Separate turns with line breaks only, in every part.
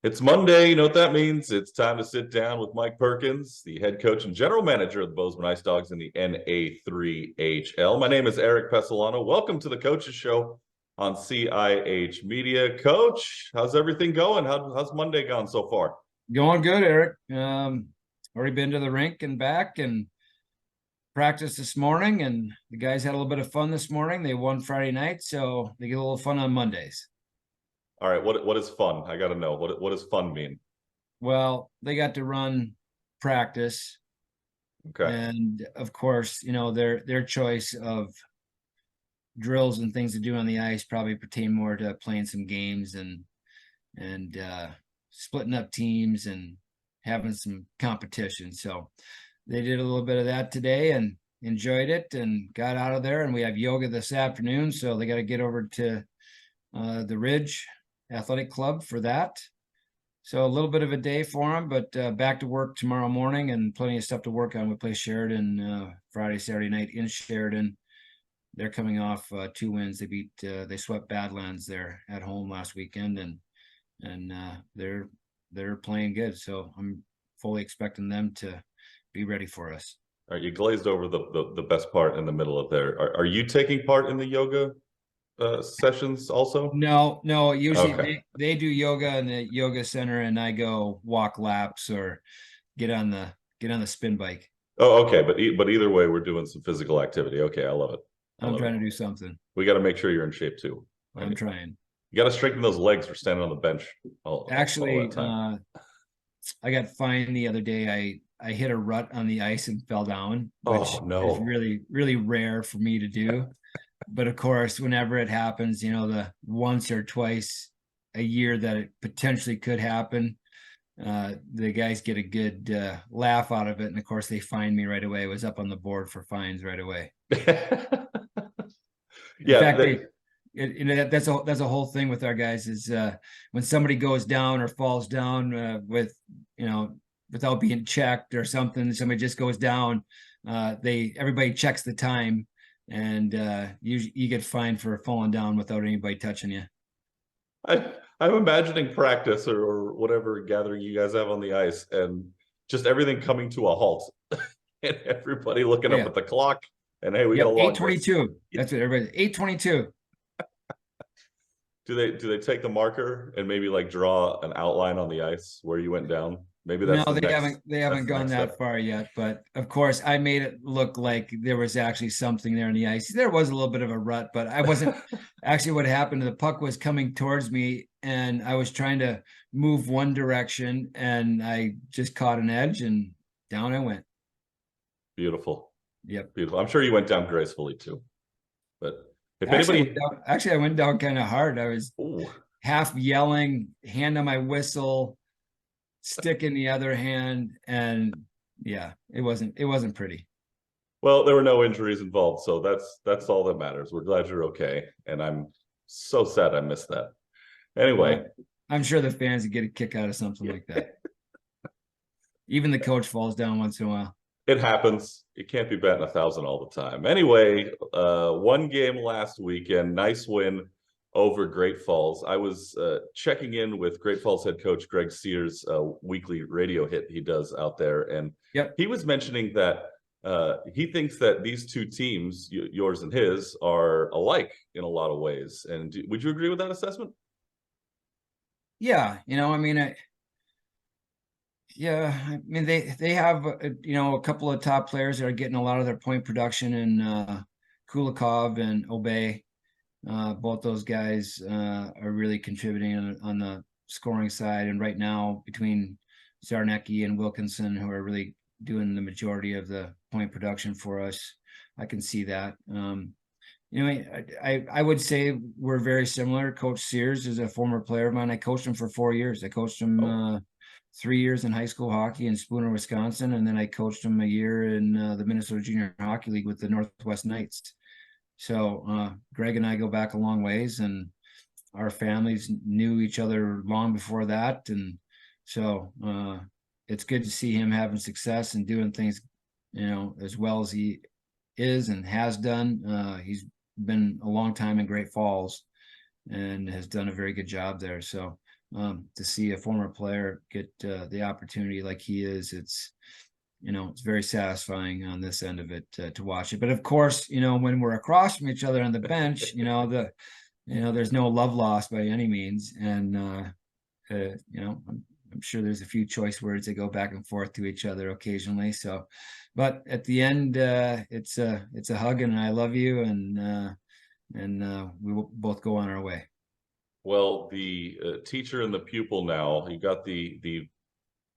It's Monday. You know what that means? It's time to sit down with Mike Perkins, the head coach and general manager of the Bozeman Icedogs in the NA3HL. My name is Eric Pesolano. Welcome to the Coaches Show on CIH Media. Coach, how's everything going? How's Monday gone so far?
Going good, Eric. Already been to the rink and back and practiced this morning, and the guys had a little bit of fun this morning. They won Friday night, so they get a little fun on Mondays.
All right, what is fun? I got to know. What does fun mean?
Well, they got to run practice.
Okay.
And of course, you know, their choice of drills and things to do on the ice probably pertain more to playing some games and splitting up teams and having some competition. So they did a little bit of that today and enjoyed it and got out of there. And we have yoga this afternoon, so they got to get over to the Ridge Athletic Club for that. So a little bit of a day for them, but back to work tomorrow morning and plenty of stuff to work on. We play Sheridan Friday, Saturday night in Sheridan. They're coming off 2 wins. They swept Badlands there at home last weekend, and they're playing good. So I'm fully expecting them to be ready for us.
All right, you glazed over the best part in the middle of there. Are you taking part in the yoga sessions also?
No. Usually
Okay.
they do yoga in the yoga center, and I go walk laps or get on the spin bike.
Oh, okay. But either way, we're doing some physical activity. Okay, I love it.
I'm trying to do something.
We got to make sure you're in shape too.
I'm trying.
You got to strengthen those legs for standing on the bench.
Actually, I got fined the other day. I hit a rut on the ice and fell down, which is really, really rare for me to do. But of course, whenever it happens, you know, the once or twice a year that it potentially could happen, the guys get a good laugh out of it. And of course, they fined me right away. It was up on the board for fines right away. In fact, that's a whole thing with our guys is when somebody goes down or falls down without being checked or something, somebody just goes down, everybody checks the time, and you get fined for falling down without anybody touching you.
I'm imagining practice or whatever gathering you guys have on the ice and just everything coming to a halt and everybody looking up at the clock and hey, we got a log
8:22. That's what everybody's 8:22.
Do they take the marker and maybe like draw an outline on the ice where you went down? Maybe that's
they haven't gone that far yet. But of course, I made it look like there was actually something there on the ice. There was a little bit of a rut, but I wasn't. Actually, what happened? The puck was coming towards me, and I was trying to move one direction, and I just caught an edge, and down I went.
Beautiful.
Yep.
Beautiful. I'm sure you went down gracefully too. But if
anybody, I went down kind of hard. I was half yelling, hand on my whistle, stick in the other hand, and yeah, it wasn't pretty.
Well, there were no injuries involved, so that's all that matters. We're glad you're okay, and I'm so sad I missed that. Anyway,
I'm sure the fans would get a kick out of something like that. Even the coach falls down once in a while.
It happens. You can't be batting 1,000 all the time. Anyway, one game last weekend, nice win over Great Falls. I was checking in with Great Falls head coach Greg Sears' weekly radio hit he does out there, and he was mentioning that he thinks that these two teams, yours and his, are alike in a lot of ways. And would you agree with that assessment?
Yeah, they have a couple of top players that are getting a lot of their point production in Kulikov and Obey. Both those guys are really contributing on the scoring side, and right now between Zarnecki and Wilkinson, who are really doing the majority of the point production for us, I can see that. I would say we're very similar. Coach Sears is a former player of mine. I coached him for 4 years. I coached him 3 years in high school hockey in Spooner, Wisconsin, and then I coached him a year in the Minnesota Junior Hockey League with the Northwest Knights. So Greg and I go back a long ways, and our families knew each other long before that. And so it's good to see him having success and doing things, as well as he is and has done. He's been a long time in Great Falls and has done a very good job there. So to see a former player get the opportunity like he is. It's very satisfying on this end of it to watch it. But of course, when we're across from each other on the bench, there's no love lost by any means. And, I'm sure there's a few choice words that go back and forth to each other occasionally. So, but at the end, it's a hug and I love you. And we will both go on our way.
Well, the teacher and the pupil now, you got the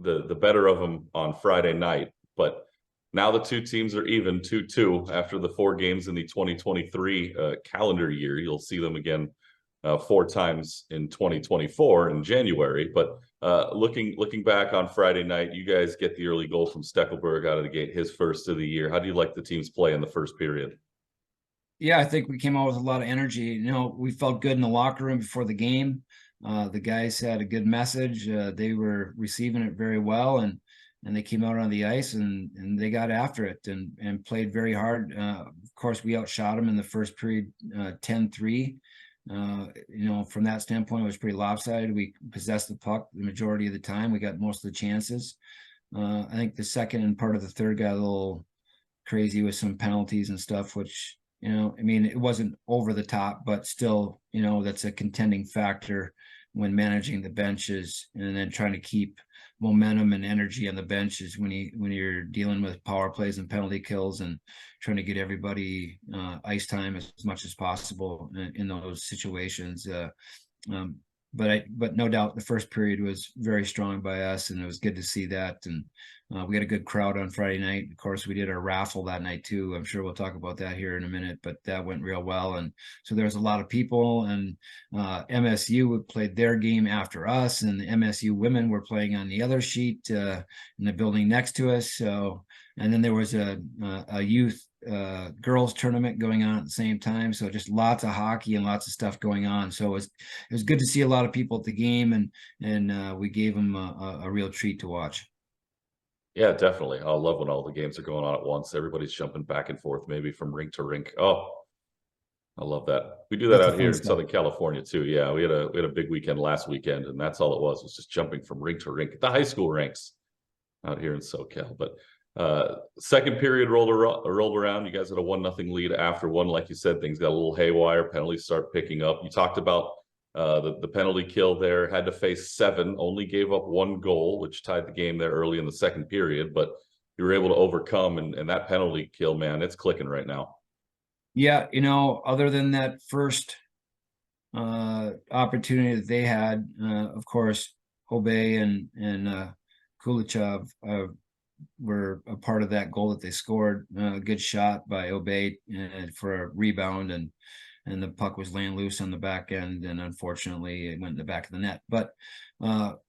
better of them on Friday night, but now the two teams are even 2-2 after the 4 games in the 2023 calendar year. You'll see them again 4 times in 2024 in January. But looking back on Friday night, you guys get the early goal from Steckelberg out of the gate, his first of the year. How do you like the team's play in the first period?
Yeah, I think we came out with a lot of energy. We felt good in the locker room before the game. The guys had a good message. They were receiving it very well, and they came out on the ice and they got after it and played very hard. Of course, we outshot them in the first period 10-3. From that standpoint, it was pretty lopsided. We possessed the puck the majority of the time. We got most of the chances. I think the second and part of the third got a little crazy with some penalties and stuff, which it wasn't over the top, but still, that's a contending factor when managing the benches and then trying to keep momentum and energy on the benches when you're dealing with power plays and penalty kills and trying to get everybody ice time as much as possible in those situations. But no doubt the first period was very strong by us, and it was good to see that. And we had a good crowd on Friday night. Of course, we did our raffle that night too. I'm sure we'll talk about that here in a minute, but that went real well. And so there was a lot of people, and MSU played their game after us, and the MSU women were playing on the other sheet in the building next to us. So, and then there was a youth girls tournament going on at the same time. So just lots of hockey and lots of stuff going on. So it was good to see a lot of people at the game, and we gave them a real treat to watch.
Yeah, definitely. I love when all the games are going on at once. Everybody's jumping back and forth, maybe from rink to rink. Oh, I love that. We do that
That's the
out here
fun
in
stuff.
Southern California too. Yeah, we had a big weekend last weekend, and that's all it was just jumping from rink to rink at the high school ranks out here in SoCal. But second period rolled around. You guys had a 1-0 lead after one. Like you said, things got a little haywire. Penalties start picking up. You talked about the penalty kill there. Had to face 7, only gave up 1 goal, which tied the game there early in the second period. But you were able to overcome, and that penalty kill, man, it's clicking right now.
Yeah, other than that first opportunity that they had, of course, Obey and Kulichev were a part of that goal that they scored. A good shot by Obey for a rebound, and the puck was laying loose on the back end, and unfortunately it went in the back of the net. But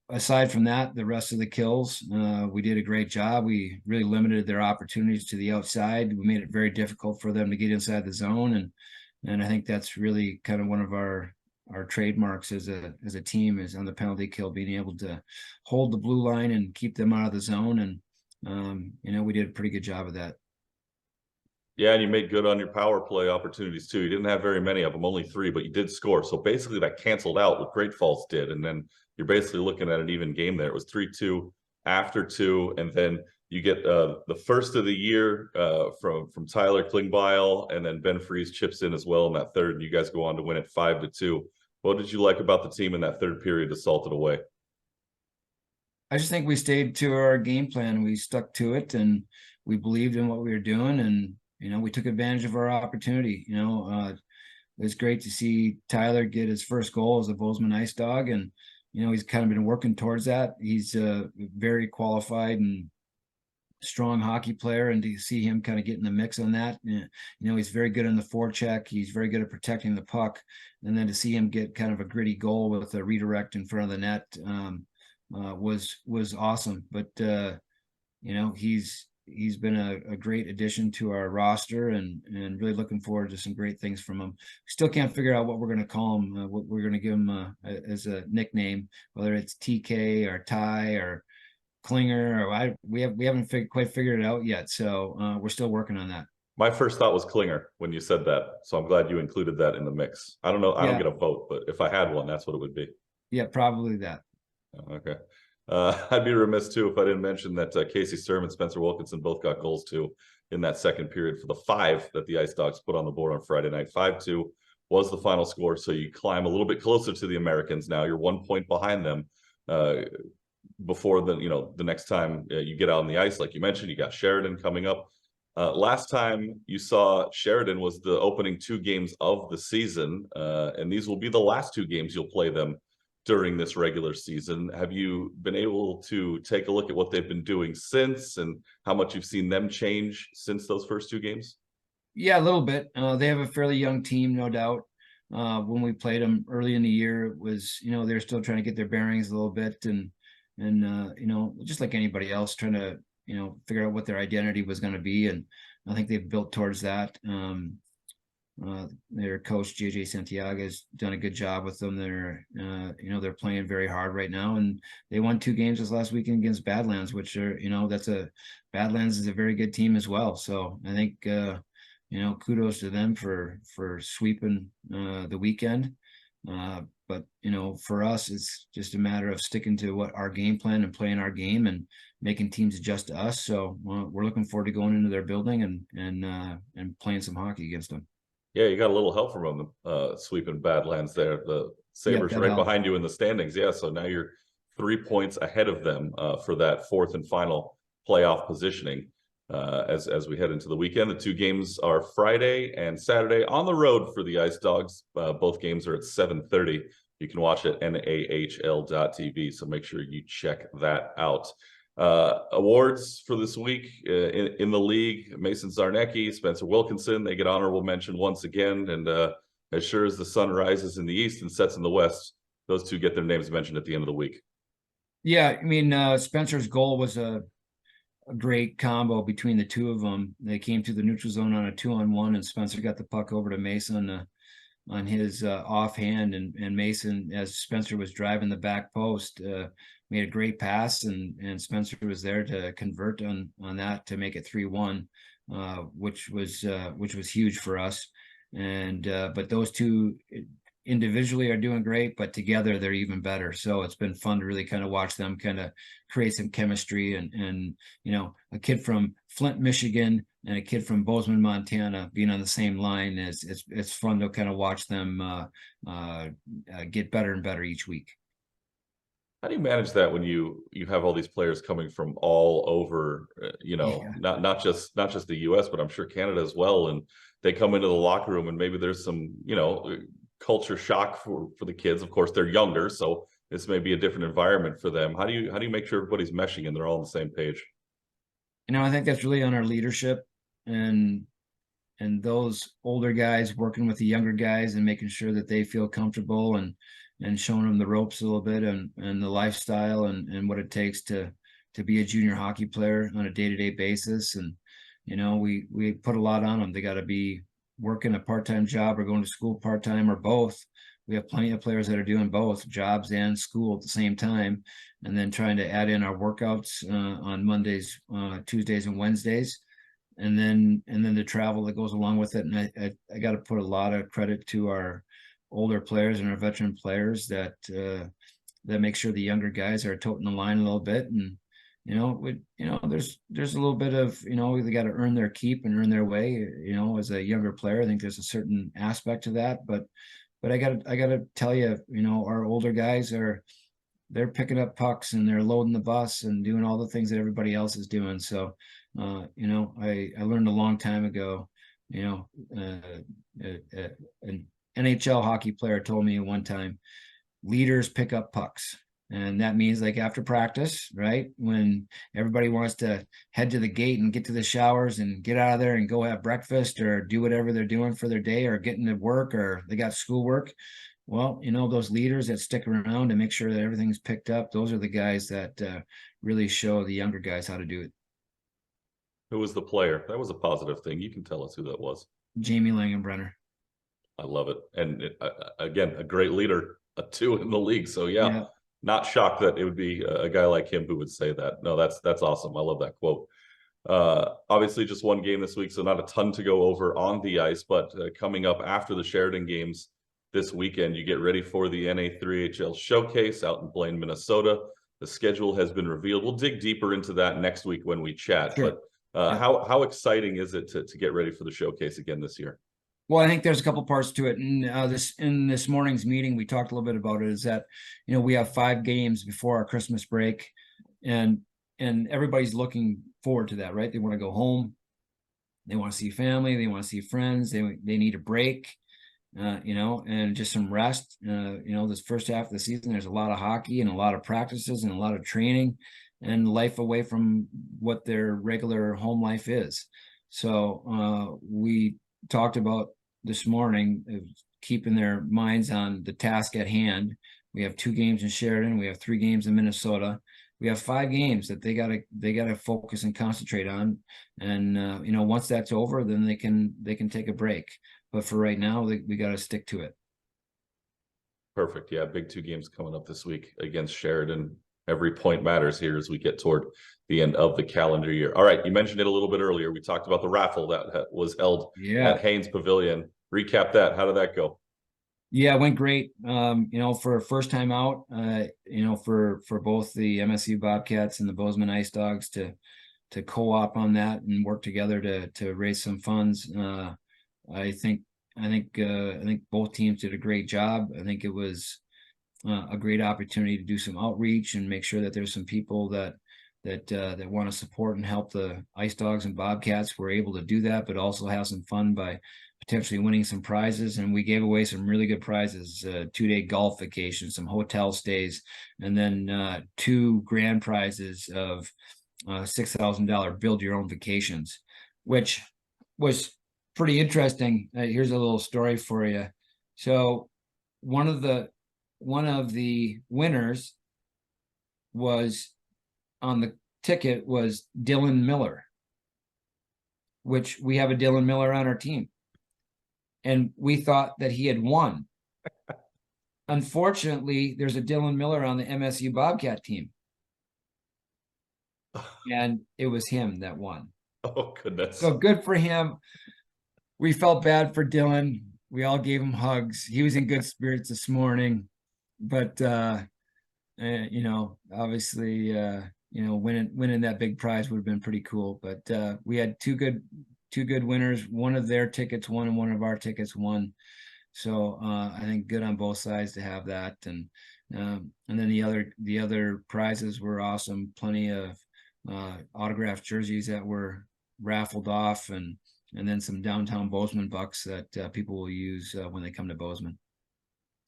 aside from that, the rest of the kills, we did a great job. We really limited their opportunities to the outside. We made it very difficult for them to get inside the zone, and I think that's really kind of one of our trademarks as a team, is on the penalty kill, being able to hold the blue line and keep them out of the zone. And we did a pretty good job of that.
Yeah, and you made good on your power play opportunities too. You didn't have very many of them, only 3, but you did score. So basically that canceled out what Great Falls did. And then you're basically looking at an even game there. It was 3-2 after 2. And then you get the first of the year from Tyler Klingbeil, and then Ben Freese chips in as well in that third. And you guys go on to win it 5-2. What did you like about the team in that third period to salt it away?
I just think we stayed to our game plan. We stuck to it, and we believed in what we were doing, and we took advantage of our opportunity. It was great to see Tyler get his first goal as a Bozeman Icedog, and he's kind of been working towards that. He's a very qualified and strong hockey player, and to see him kind of get in the mix on that, he's very good on the forecheck. He's very good at protecting the puck, and then to see him get kind of a gritty goal with a redirect in front of the net was awesome. But he's been a great addition to our roster, and really looking forward to some great things from him. Still can't figure out what we're going to call him, what we're going to give him as a nickname, whether it's TK or Ty or Klinger, or we haven't quite figured it out yet. So we're still working on that.
My first thought was Klinger when you said that. So I'm glad you included that in the mix. I don't know. I don't
Yeah.
get a vote, but if I had one, that's what it would be.
Yeah, probably that.
Okay. I'd be remiss too if I didn't mention that Casey Sturm and Spencer Wilkinson both got goals too in that second period for the 5 that the Ice Dogs put on the board on Friday night. 5-2 was the final score. So you climb a little bit closer to the Americans now. You're 1 point behind them. Before the next time you get out on the ice, like you mentioned, you got Sheridan coming up. Last time you saw Sheridan was the opening 2 games of the season, and these will be the last 2 games you'll play them during this regular season. Have you been able to take a look at what they've been doing since, and how much you've seen them change since those first 2 games?
Yeah, a little bit. They have a fairly young team, no doubt. When we played them early in the year, it was, they're still trying to get their bearings a little bit, and just like anybody else, trying to figure out what their identity was going to be, and I think they've built towards that. Their coach JJ Santiago has done a good job with them. They're playing very hard right now, and they won 2 games this last weekend against Badlands, which are Badlands is a very good team as well. So I think kudos to them for sweeping the weekend. But for us, it's just a matter of sticking to what our game plan and playing our game and making teams adjust to us. So we're looking forward to going into their building and playing some hockey against them.
Yeah, you got a little help from them sweeping Badlands there. The Sabres
that
right
helped.
behind you in the standings. Yeah, so now you're 3 points ahead of them for that 4th and final playoff positioning as we head into the weekend. The 2 games are Friday and Saturday on the road for the Ice Dogs. Both games are at 7:30. You can watch it nahl.tv, so make sure you check that out. Awards for this week in the league: Mason Zarnecki, Spencer Wilkinson, they get honorable mention once again. And as sure as the sun rises in the east and sets in the west, those 2 get their names mentioned at the end of the week.
Yeah, I mean, Spencer's goal was a great combo between the 2 of them. They came to the neutral zone on a 2-on-1, and Spencer got the puck over to Mason on his offhand, and Mason, as Spencer was driving the back post, made a great pass, and Spencer was there to convert on that to make it 3-1, which was huge for us. And but those 2 individually are doing great, but together they're even better. So it's been fun to really kind of watch them kind of create some chemistry, and a kid from Flint, Michigan, and a kid from Bozeman, Montana being on the same line it's fun to kind of watch them get better and better each week.
How do you manage that when you have all these players coming from all over,
Yeah.
not just the US, but I'm sure Canada as well, and they come into the locker room and maybe there's some, culture shock for the kids. Of course, they're younger, so this may be a different environment for them. How do you make sure everybody's meshing and they're all on the same page?
I think that's really on our leadership, and those older guys working with the younger guys and making sure that they feel comfortable, and showing them the ropes a little bit, and the lifestyle, and what it takes to be a junior hockey player on a day-to-day basis. And we put a lot on them. They got to be working a part-time job or going to school part-time or both. We have plenty of players that are doing both jobs and school at the same time, and then trying to add in our workouts on Mondays, Tuesdays, and Wednesdays, and then the travel that goes along with it. And I got to put a lot of credit to our older players and our veteran players that make sure the younger guys are toting the line a little bit. And there's a little bit of they got to earn their keep and earn their way. As a younger player, I think there's a certain aspect to that, but I gotta tell you, our older guys they're picking up pucks and they're loading the bus and doing all the things that everybody else is doing. So I learned a long time ago, an NHL hockey player told me one time, leaders pick up pucks. And that means, like, after practice, right, when everybody wants to head to the gate and get to the showers and get out of there and go have breakfast or do whatever they're doing for their day, or getting to work, or they got schoolwork. Well, those leaders that stick around and make sure that everything's picked up, those are the guys that really show the younger guys how to do it.
Who was the player? That was a positive thing. You can tell us who that was.
Jamie Langenbrenner.
I love it. And again, a great leader, a 2 in the league. So yeah. Not shocked that it would be a guy like him who would say that. No, that's awesome. I love that quote. Obviously, just 1 game this week, so not a ton to go over on the ice. But coming up after the Sheridan games this weekend. You get ready for the NA3HL Showcase out in Blaine, Minnesota. The schedule has been revealed. We'll dig deeper into that next week when we chat.
Sure.
But
Yeah.
how exciting is it to get ready for the showcase again this year?
Well, I think there's a couple parts to it. And in this morning's meeting, we talked a little bit about it, is that, we have 5 games before our Christmas break, and everybody's looking forward to that, right? They want to go home. They want to see family. They want to see friends. They need a break, and just some rest. This first half of the season, there's a lot of hockey and a lot of practices and a lot of training and life away from what their regular home life is. So we talked about this morning of keeping their minds on the task at hand. We have 2 games in Sheridan. We have 3 games in Minnesota. We have 5 games that they gotta focus and concentrate on. And once that's over, then they can take a break. But for right now, we got to stick to it.
Perfect. Yeah, big 2 games coming up this week against Sheridan. Every point matters here as we get toward the end of the calendar year. All right, you mentioned it a little bit earlier. We talked about the raffle that was held at Haynes Pavilion. Recap that. How did that go?
Yeah, it went great. For a first time out, for both the MSU Bobcats and the Bozeman Icedogs to co-op on that and work together to raise some funds. I think both teams did a great job. I think it was a great opportunity to do some outreach and make sure that there's some people that want to support and help the Icedogs and Bobcats. We're able to do that, but also have some fun by potentially winning some prizes. And we gave away some really good prizes: 2-day golf vacation, some hotel stays, and then 2 grand prizes of $6,000 build your own vacations, which was pretty interesting. Here's a little story for you. So one of the winners was on the ticket was Dylan Miller, which we have a Dylan Miller on our team. And we thought that he had won. Unfortunately, there's a Dylan Miller on the MSU Bobcat team. And it was him that won.
Oh, goodness.
So good for him. We felt bad for Dylan. We all gave him hugs. He was in good spirits this morning. But, obviously, winning that big prize would have been pretty cool. But we had two good winners. One of their tickets won and one of our tickets won. So I think good on both sides to have that. And then the other prizes were awesome. Plenty of autographed jerseys that were raffled off, and then some downtown Bozeman bucks that people will use when they come to Bozeman.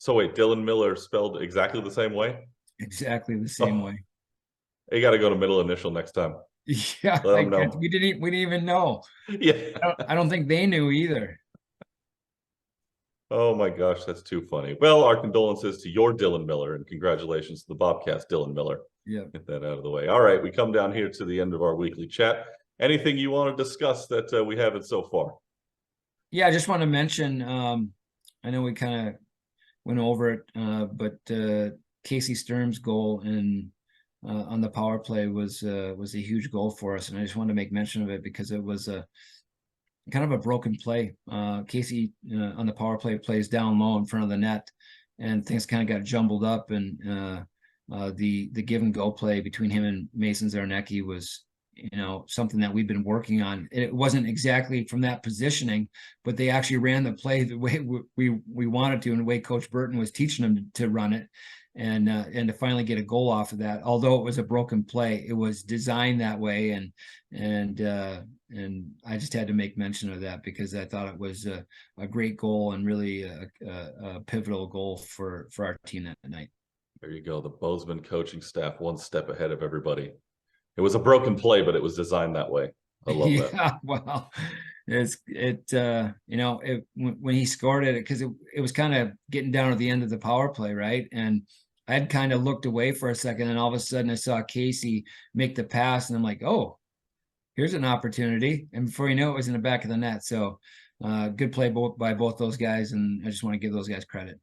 So wait, Dylan Miller spelled exactly the same way?
Exactly the same way.
You got to go to middle initial next time.
Yeah,
Let them know.
We didn't even know.
Yeah.
I don't think they knew either.
Oh my gosh, that's too funny. Well, our condolences to your Dylan Miller, and congratulations to the Bobcats, Dylan Miller.
Yeah.
Get that out of the way. All right, we come down here to the end of our weekly chat. Anything you want to discuss that we haven't so far?
Yeah, I just want to mention, I know we kind of went over it, but Casey Sturm's goal on the power play was a huge goal for us, and I just wanted to make mention of it because it was a kind of a broken play. Casey on the power play plays down low in front of the net, and things kind of got jumbled up, and the give and go play between him and Mason Zarnecki was something that we've been working on. It wasn't exactly from that positioning, but they actually ran the play the way we wanted to, and the way Coach Burton was teaching them to run it, and to finally get a goal off of that. Although it was a broken play, it was designed that way, and I just had to make mention of that because I thought it was a great goal and really a pivotal goal for our team that night.
There you go. The Bozeman coaching staff one step ahead of everybody. It was a broken play, but it was designed that way. I love that.
Yeah, well, when he scored it, because it was kind of getting down to the end of the power play, right? And I had kind of looked away for a second, and all of a sudden I saw Casey make the pass, and I'm like, oh, here's an opportunity. And before you know it, was in the back of the net. So good play by both those guys, and I just want to give those guys credit.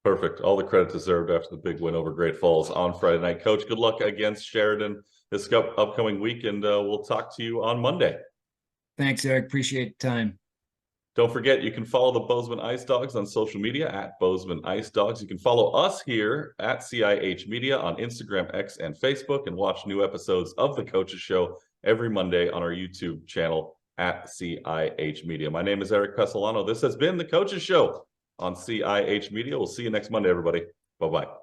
Perfect. All the credit deserved after the big win over Great Falls on Friday night. Coach, good luck against Sheridan this upcoming week, and we'll talk to you on Monday.
Thanks, Eric. Appreciate the time.
Don't forget, you can follow the Bozeman Icedogs on social media at Bozeman Icedogs. You can follow us here at CIH Media on Instagram, X, and Facebook, and watch new episodes of The Coaches Show every Monday on our YouTube channel at CIH Media. My name is Eric Pesolano. This has been The Coaches Show on CIH Media. We'll see you next Monday, everybody. Bye-bye.